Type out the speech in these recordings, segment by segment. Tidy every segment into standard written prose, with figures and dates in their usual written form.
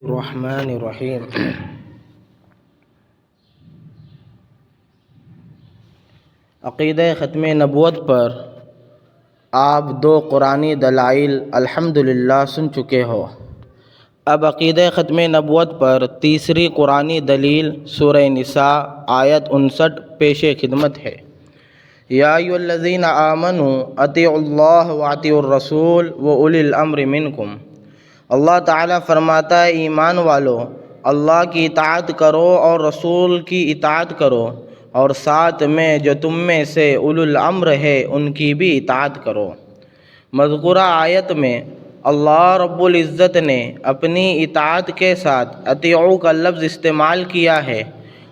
الرحمن الرحیم۔ عقیدہ ختم نبوت پر آپ 2 قرآنی دلائل الحمدللہ سن چکے ہو۔ اب عقیدہ ختم نبوت پر تیسری قرآنی دلیل سورہ نساء آیت 59 پیش خدمت ہے۔ یا ایھا الذین آمنوا اطیعوا اللہ واطیعوا الرسول واولی الامر منکم۔ اللہ تعالیٰ فرماتا ہے، ایمان والو، اللہ کی اطاعت کرو اور رسول کی اطاعت کرو، اور ساتھ میں جو تم میں سے اولو الامر ہے ان کی بھی اطاعت کرو۔ مذکورہ آیت میں اللہ رب العزت نے اپنی اطاعت کے ساتھ اطیعوا کا لفظ استعمال کیا ہے،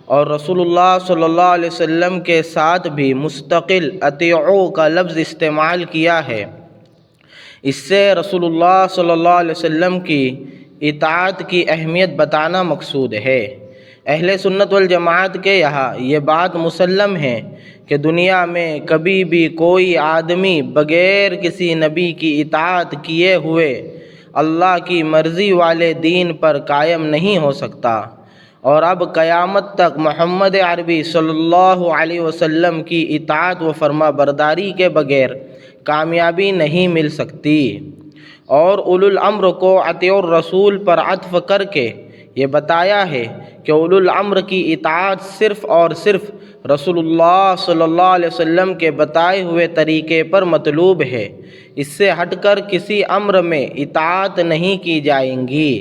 اور رسول اللہ صلی اللہ علیہ وسلم کے ساتھ بھی مستقل اطیعوا کا لفظ استعمال کیا ہے۔ اس سے رسول اللہ صلی اللہ علیہ وسلم کی اطاعت کی اہمیت بتانا مقصود ہے۔ اہل سنت والجماعت کے یہاں یہ بات مسلم ہے کہ دنیا میں کبھی بھی کوئی آدمی بغیر کسی نبی کی اطاعت کیے ہوئے اللہ کی مرضی والے دین پر قائم نہیں ہو سکتا، اور اب قیامت تک محمد عربی صلی اللہ علیہ وسلم کی اطاعت و فرما برداری کے بغیر کامیابی نہیں مل سکتی۔ اور اولو الامر کو اطیعوا الرسول پر عطف کر کے یہ بتایا ہے کہ اولو الامر کی اطاعت صرف اور صرف رسول اللہ صلی اللہ علیہ وسلم کے بتائے ہوئے طریقے پر مطلوب ہے، اس سے ہٹ کر کسی امر میں اطاعت نہیں کی جائیں گی۔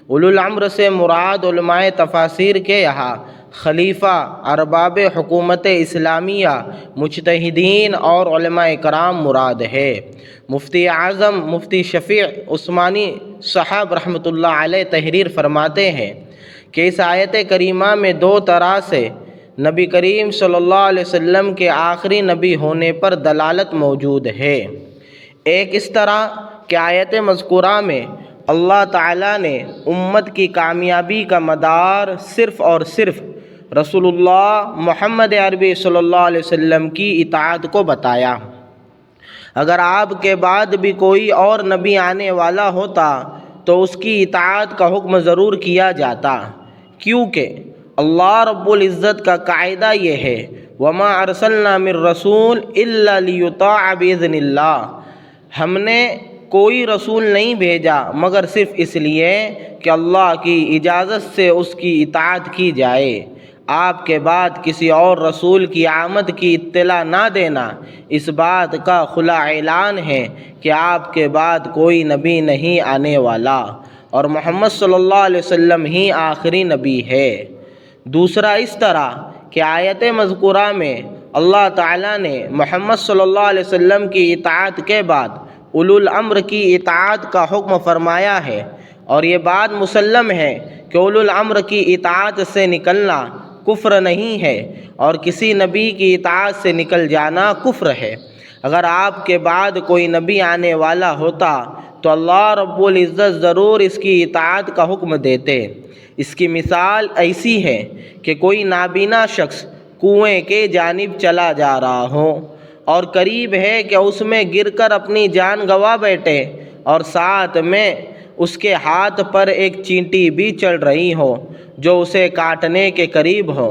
اولو الامر سے مراد علماء تفاسیر کے یہاں خلیفہ، ارباب حکومت اسلامیہ، مجتہدین اور علماء کرام مراد ہے۔ مفتی اعظم مفتی شفیع عثمانی صاحب رحمۃ اللہ علیہ تحریر فرماتے ہیں کہ اس آیت کریمہ میں 2 طرح سے نبی کریم صلی اللہ علیہ وسلم کے آخری نبی ہونے پر دلالت موجود ہے۔ ایک اس طرح کہ آیت مذکورہ میں اللہ تعالیٰ نے امت کی کامیابی کا مدار صرف اور صرف رسول اللہ محمد عربی صلی اللہ علیہ وسلم کی اطاعت کو بتایا۔ اگر آپ کے بعد بھی کوئی اور نبی آنے والا ہوتا تو اس کی اطاعت کا حکم ضرور کیا جاتا، کیونکہ اللہ رب العزت کا قاعدہ یہ ہے، وَمَا أَرْسَلْنَا مِن رَّسُولٍ إِلَّا لِيُطَاعَ بِإِذْنِ اللَّهِ۔ ہم نے کوئی رسول نہیں بھیجا مگر صرف اس لیے کہ اللہ کی اجازت سے اس کی اطاعت کی جائے۔ آپ کے بعد کسی اور رسول کی آمد کی اطلاع نہ دینا اس بات کا کھلا اعلان ہے کہ آپ کے بعد کوئی نبی نہیں آنے والا، اور محمد صلی اللہ علیہ وسلم ہی آخری نبی ہے۔ دوسرا اس طرح کہ آیت مذکورہ میں اللہ تعالیٰ نے محمد صلی اللہ علیہ وسلم کی اطاعت کے بعد اولو الامر کی اطاعت کا حکم فرمایا ہے، اور یہ بات مسلم ہے کہ اولو الامر کی اطاعت سے نکلنا کفر نہیں ہے، اور کسی نبی کی اطاعت سے نکل جانا کفر ہے۔ اگر آپ کے بعد کوئی نبی آنے والا ہوتا تو اللہ رب العزت ضرور اس کی اطاعت کا حکم دیتے۔ اس کی مثال ایسی ہے کہ کوئی نابینا شخص کنویں کے جانب چلا جا رہا ہو، اور قریب ہے کہ اس میں گر کر اپنی جان گنوا بیٹھے، اور ساتھ میں اس کے ہاتھ پر ایک چینٹی بھی چل رہی ہو جو اسے کاٹنے کے قریب ہو۔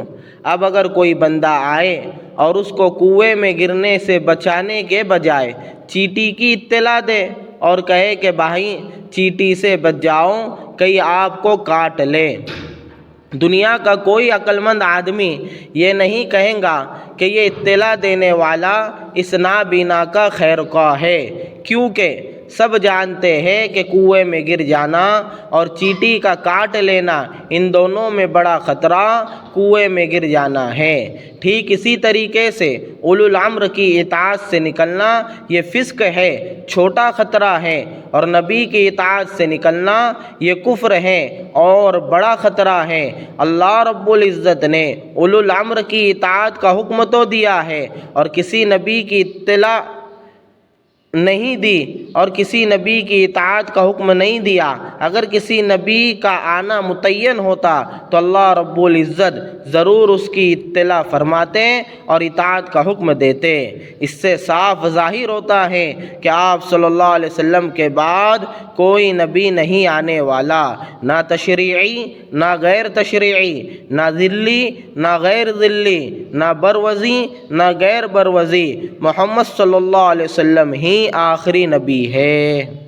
اب اگر کوئی بندہ آئے اور اس کو کنویں میں گرنے سے بچانے کے بجائے چینٹی کی اطلاع دے اور کہے کہ بھائی چینٹی سے بچ جاؤ، کہیں آپ کو کاٹ لے، دنیا کا کوئی عقل مند آدمی یہ نہیں کہے گا کہ یہ اطلاع دینے والا اس نابینا کا خیر خواہ ہے، کیونکہ سب جانتے ہیں کہ کنویں میں گر جانا اور چینٹی کا کاٹ لینا، ان دونوں میں بڑا خطرہ کنویں میں گر جانا ہے۔ ٹھیک اسی طریقے سے اولو الامر کی اطاعت سے نکلنا یہ فسق ہے، چھوٹا خطرہ ہے، اور نبی کی اطاعت سے نکلنا یہ کفر ہے اور بڑا خطرہ ہے۔ اللہ رب العزت نے اولو الامر کی اطاعت کا حکم تو دیا ہے، اور کسی نبی کی اطلاع نہیں دی اور کسی نبی کی اطاعت کا حکم نہیں دیا، اگر کسی نبی کا آنا متعین ہوتا تو اللہ رب العزت ضرور اس کی اطلاع فرماتے اور اطاعت کا حکم دیتے۔ اس سے صاف ظاہر ہوتا ہے کہ آپ صلی اللہ علیہ وسلم کے بعد کوئی نبی نہیں آنے والا، نہ تشریعی نہ غیر تشریعی، نہ ذلی نہ غیر ذلی، نہ بروزی نہ غیر بروزی، محمد صلی اللہ علیہ وسلم ہی آخری نبی ہے۔